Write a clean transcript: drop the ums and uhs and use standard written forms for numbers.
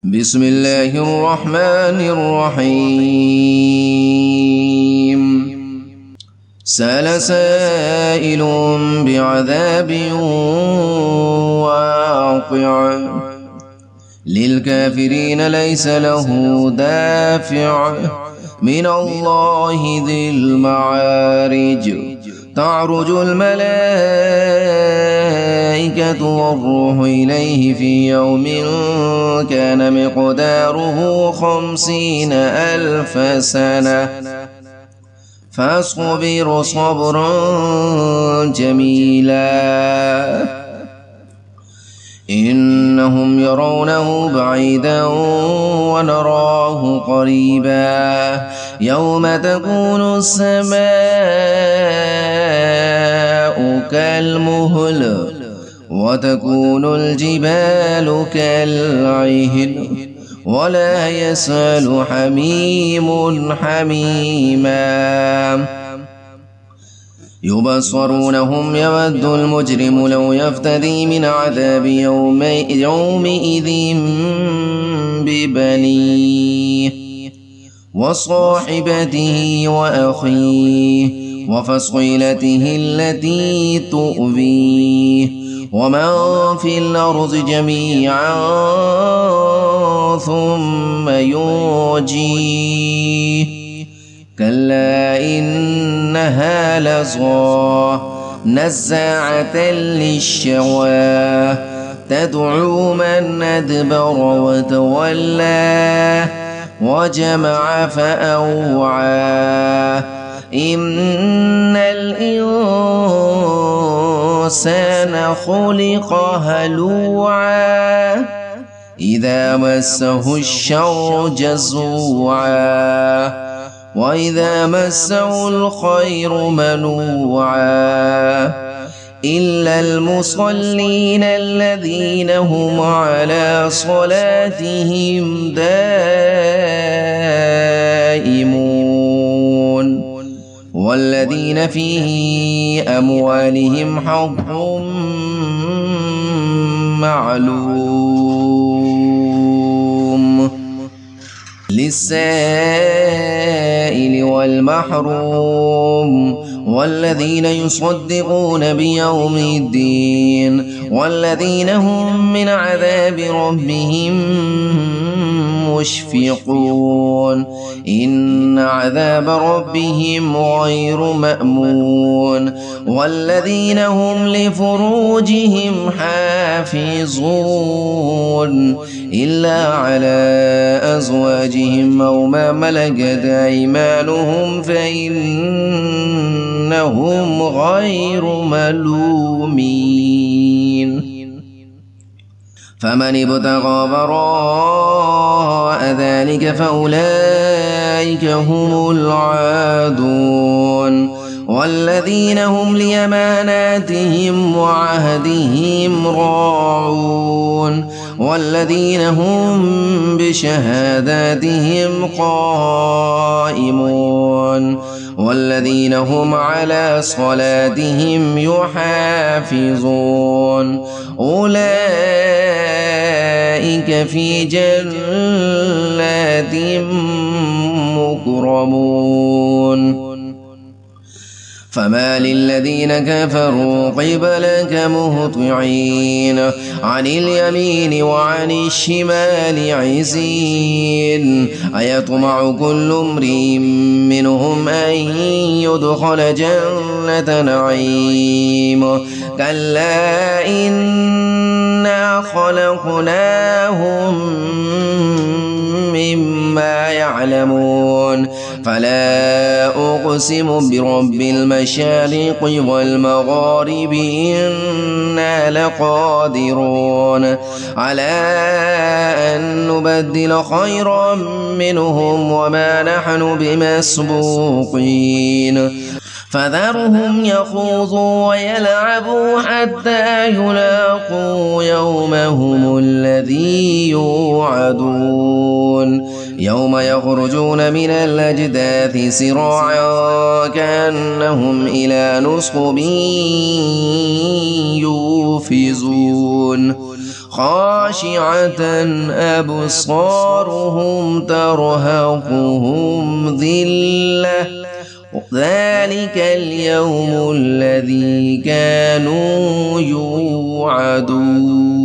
بسم الله الرحمن الرحيم. سأل سائل بعذاب واقع للكافرين ليس له دافع من الله ذي المعارج. تعرج الملائكة والروح إليه في يوم كان مقداره 50,000 سنة فاصبر صبرا جميلا إنهم يرونه بعيدا ونراه قريبا يوم تكون السماء كالمهل وتكون الجبال كالعهن ولا يسأل حميم حميما يبصرونهم يود المجرم لو يفتدي من عذاب يومئذ ببنيه وصاحبته وأخيه وفصيلته التي تؤويه ومن في الأرض جميعا ثم ينجيه كلا إنها لظى نزاعة للشوى تدعو من أدبر وتولى وجمع فأوعى إن الإنسان خلق هلوعا إذا مسه الشر جزوعا وإذا مسه الخير منوعا إلا المصلين الذين هم على صلاتهم دائمون والذين في أموالهم حق معلوم للسائل والمحروم والذين يصدقون بيوم الدين والذين هم من عذاب ربهم مشفقون إن عذاب ربهم غير مأمون والذين هم لفروجهم حافظون إلا على أزواجهم أو ما ملكت أيمانهم فإنهم غير ملومين فمن ابتغى وراء ذلك فأولئك هم العادون والذين هم لأماناتهم وعهدهم راعون والذين هم بشهاداتهم قائمون والذين هم على صلاتهم يحافظون أولئك في جنات مكرمون فما للذين كفروا قبلك مهطعين عن اليمين وعن الشمال عزين أيطمع كل امرئ منهم أن يدخل جنة نعيم كلا إنا خلقناهم مما يعلمون فلا أقسم برب المشارق والمغارب إنا لقادرون على أن نبدل خيرا منهم وما نحن بمسبوقين فذرهم يخوضوا ويلعبوا حتى يلاقوا يومهم الذي يوعدون يوم يخرجون من الأجداث سراعا كأنهم إلى نصب يوفزون خاشعة أبصارهم ترهقهم ذلة ذلك اليوم الذي كانوا يوعدون.